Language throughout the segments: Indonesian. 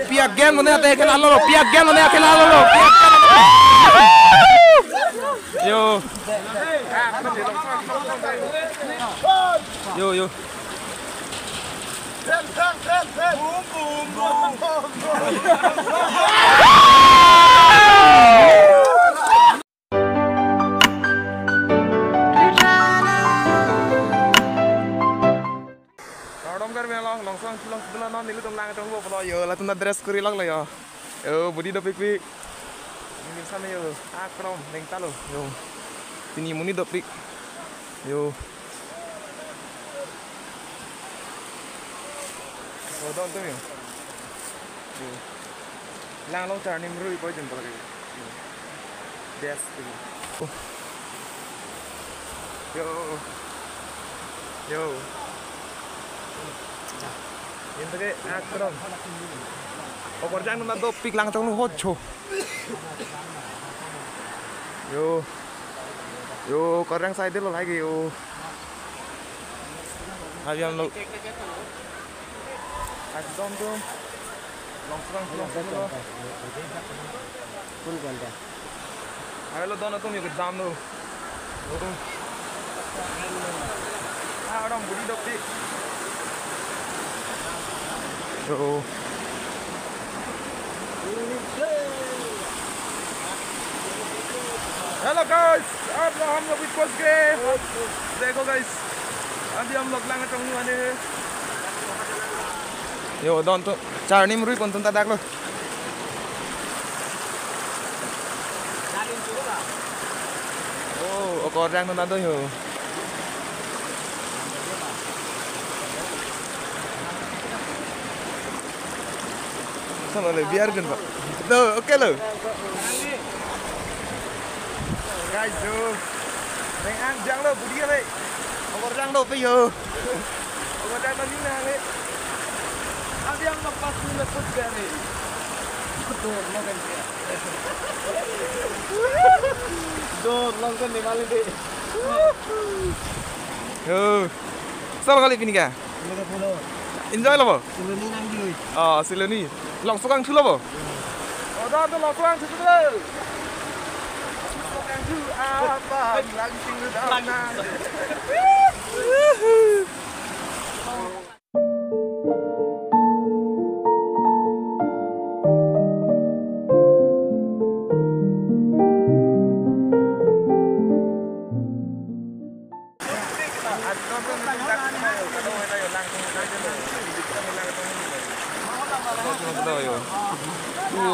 Piaggen mana teh kenal lo, piaggen mana kenal lo, yo, yo, yo. Longsong sebelah non nilu temlang trong bo polo yo la tunda dress kuri lang lo yo. Yo budi do pik. Ini sana yo. Akrom neng talo yo. Sini muni do pik. Yo. Oh don tuh yo. Yo. Lang long tar nim rui poi jen polo yo. Des tuh. Yo. Yo. Ini tuh akrom. Okor jang nuna do pik lang trong nu hocho. Yo. Yo korang side lo lagi yo. Aviam lo. Asdom tuh. Longsong lo. Full ganda. Ayo lo dono tuh yuk jam lo. Orang budi do pik. Yo. Hello guys, अब हम लोग पहुंच गए। देखो guys, अभी हम लोग लांग चंगू आने हैं। Yo, don tuh, cari murui pun tunta dak lo. Oh, okor yang tunta tuh yo. Sama le biarkan pak. Tuh, oke lo. Guys, tuh. Neng anjang lo, budi le. Okor jang lo pe yo. Okor jang tadi le. Nanti yang lepas ni leput gak nih. Betul, lo kan dia. Dor, lo kan di mana deh. Yo. Sama kali ini kah? Enjoy lo, Siloni nanti. Oh, Siloni. Langsung ang sulo, oh, dah tu langsung ang sulo. Langsung ang sulo apa? Lagi tinggal dalam.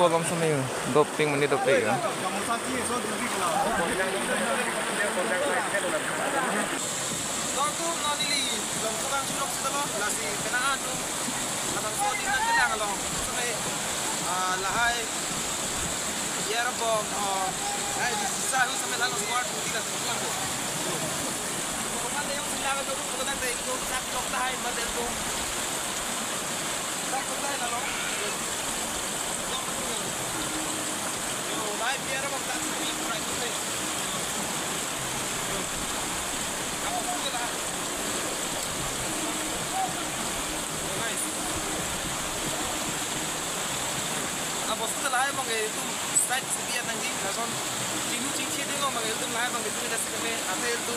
Agam sama yo, doping meni doping ya. Dortu nonili, dorang sudah sudah lasi kenaan tu, abang sodi nanti lang along, sampai lahai, ya rabong, lahai di sisa tu sampai lalu squad putih kan pulang tu. Kemana yang silakan tu, kalau nanti itu sak tok lahai macam tu, sak tok lahai lalu. Live biar apa tak sini right today. Kamu sudah dah. Nice. Apa sudah live bang itu site sekian nanti langsung cincin dengan bang itu live bang itu dah sekali ada itu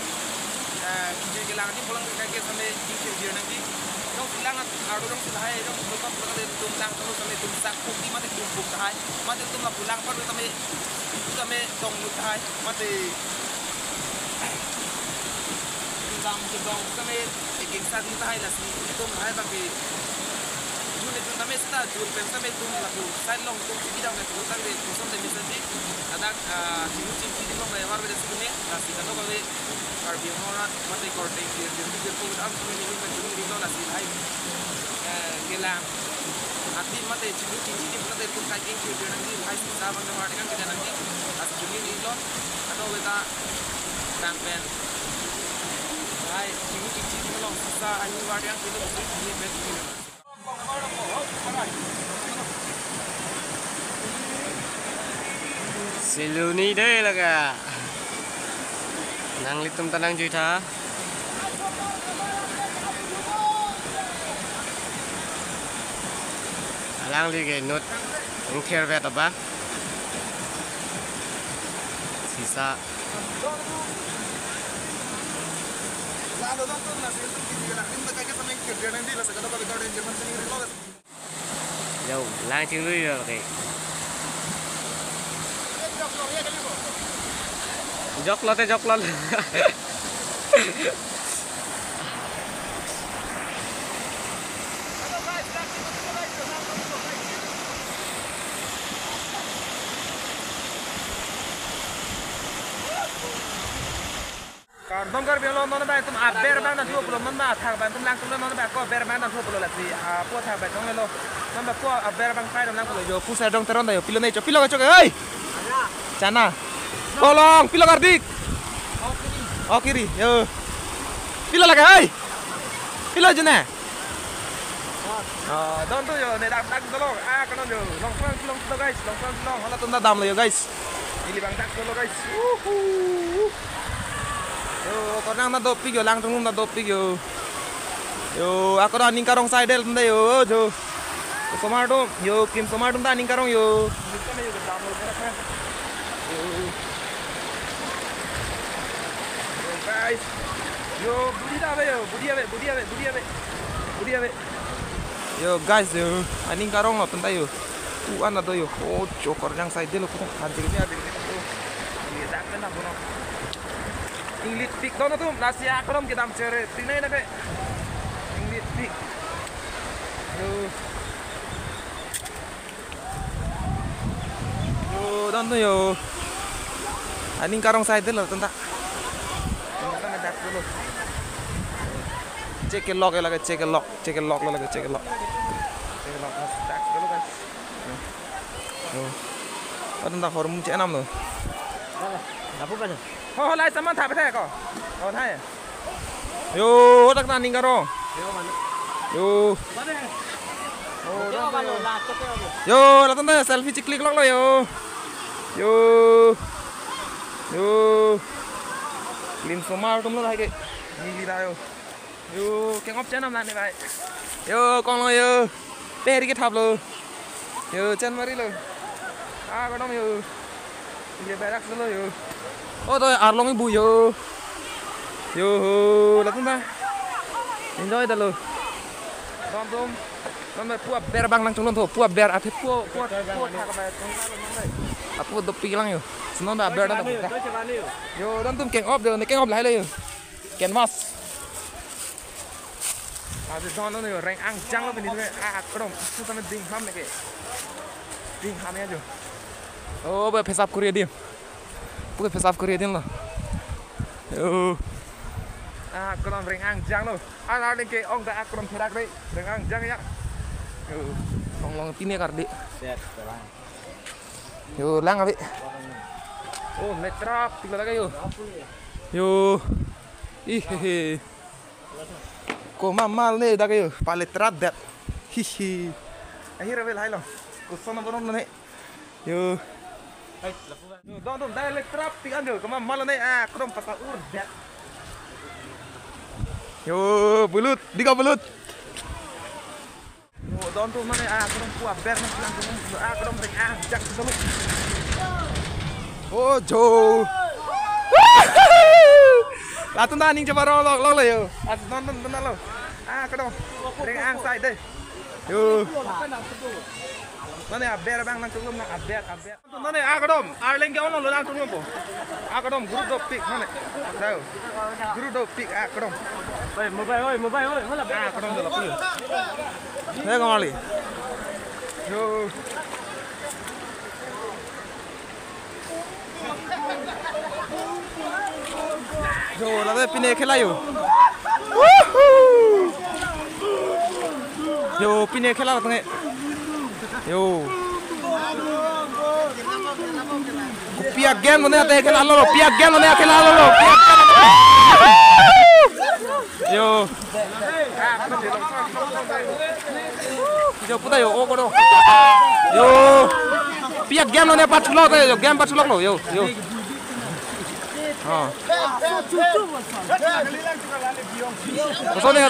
jadi lang ni pulang ke sampai cincin dia nanti. Dong bilang ada dong sudah dong bukan pulang dari tumpang terus sampai tumsak putih mati tumpuk dah. Mati tumlah pulang baru sampai sampai dong lutai mati dong dong sampai iking saat lutai lah sih itu mahal tapi jun itu sampai start jun sampai tum lagu saya long tum sih bidang itu sampai kosong demi sendiri ada cincin di long lewat dari sini nasi kado kalau karbonhidrat mati korting dia pun am semua ini kan jun di long nasi lain gelang hati mati cincin mati tum kaking dia nanti hai sahabat kemarin kan kita nanti as juni di long atau kita sampai hai cincin long susah ani war yang kita mesti ini betul Siloni đây là cả năng litum tanang juta lang đi cái nút ông kia về tập ba sisa dâu lang chừng lưỡi rồi cái dốc lót Còn đông biar lo non bay tum ber bang na thua belum non thang bang tum lang tum non bay ko ber bang na thua belum lagi po thang bang dong lo non bay po ber bang sai dong lang belum yo pu sai dong teron da yo pilo nei cho pilo ka chok oi chana tolong pilo kardik oh kiri yo pilo lagi oi pilo jena don tu yo ne dak tolong kanon yo long to guys long hala tum da dam lo yo guys ini bang dak lo guys yo còn đang na dopik yo lang trong na dopik yo ako da ning karong side del tunda yo tomato yo kim tomato da ning karong yo guys yo budi ave yo guys yo aning karong lo tunda yo ana do yo oh chokor nang side del ko anjir ni ada ni dak na bono English pick dono tuh nasi akrom kita mencari sini nak English pick yo dono yo aning karong side dulu tentang kita mendak dulu cek lock lagi cek lock lagi cek lock tak dulu kan yo tentang hormon cek enam tuh apa kan oh lai sama thả thế có thay yo đặc nan ning karo yo là tanda selfie chỉ click lock lo yo lim somar tum lo hai cái ni ra yo cái ngóc chân năm này vậy yo con lo yo pe đi cái tháp lo yo chân mari lo có đông yo ये बैरक चलो यो ओ तो आरलोंग बु यो लातुन बा enjoy dah lo dom puap ber bang lang chulon tho puap ber ate puap tha ka ba apu do pilang yo snon da ber da yo dom tum keng op de keng op lai le yo ken mas a de don no yo reng ang jang lo beni krom su ta ding ham ne ke ding ham ya jo oh ba pesap Korea dia bukan pesap Korea dia lo yo krom reng ang jang lo ana de ke ong da krom therak dei reng ang jang ya yo long pine kar di yo lang abi oh metrap tinggal lagi yo ih ko mamal ne da yo paletrat dat hihi akhirnya bel hai lo kusona bonon ne yo don da electrap tigan yo kama malam ne krom pasal urdet yo bulut diga bulut yo don tu mana krom puap ber nan lang krom reng jak dulu oh jo latun da ning coba lo yo don lo krom reng ang sai deh yo mana ber bang nang tulum nang ber mana akadom arleng ke ono lo nang tulum po akadom guru do pick mana tahu guru do pick akadom oi mobile mana akadom do lapu he kamali yo lada pine khela yo pine khela tenge yo piak game mana teh khela lo piak game mana khela lo yo yo puta yo ogodo yo piak game mana patulok teh yo game patulok lo yo Kesana.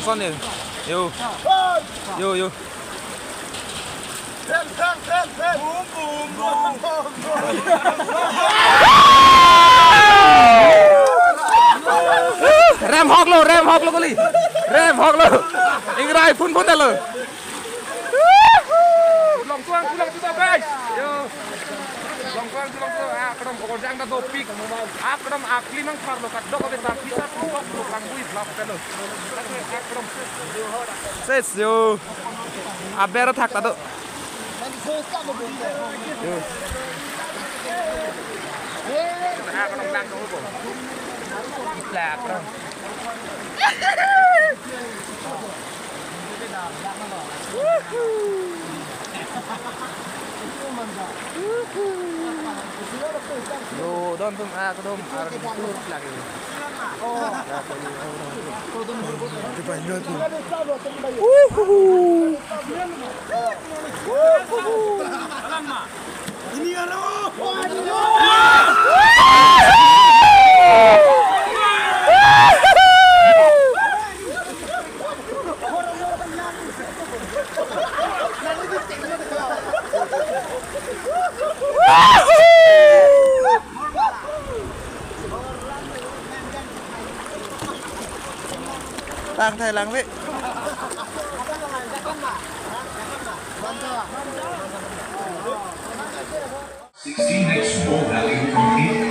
Son này. Yo. Yo. Ram hog lo kali. Ram hog lo. Ingrai pun lo. Long tuang pulang kita guys. Yo. Long tuang. Akram orang dah topik. Akram akli mang parlo kat dok ada tak bisa tuang pulang buis lah kalau. Akram. Ses yo. Abera thak tado. Yo. Akram lang dong ko. Là Akram. Yo, don tum Akram arus lagi. Ini Lang thay lang vậy. Next Bow Valley compete.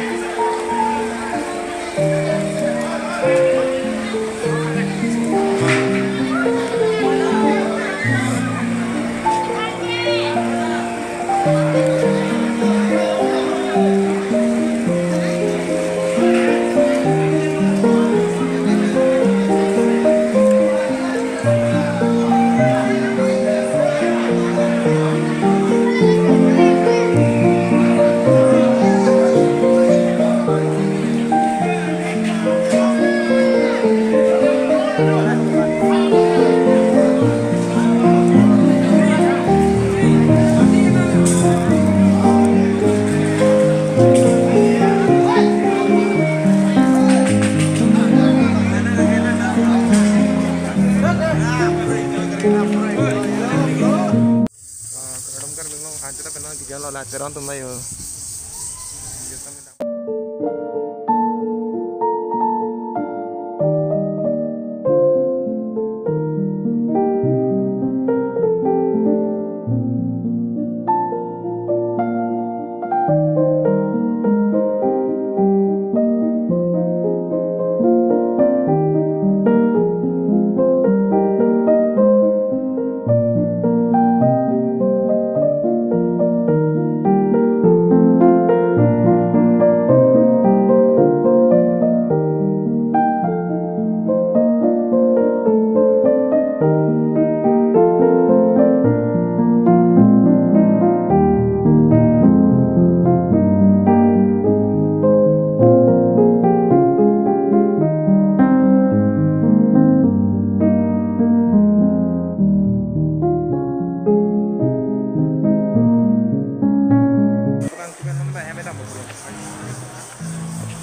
Teron tuh mayo.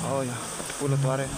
Oh ya, pulo tuare.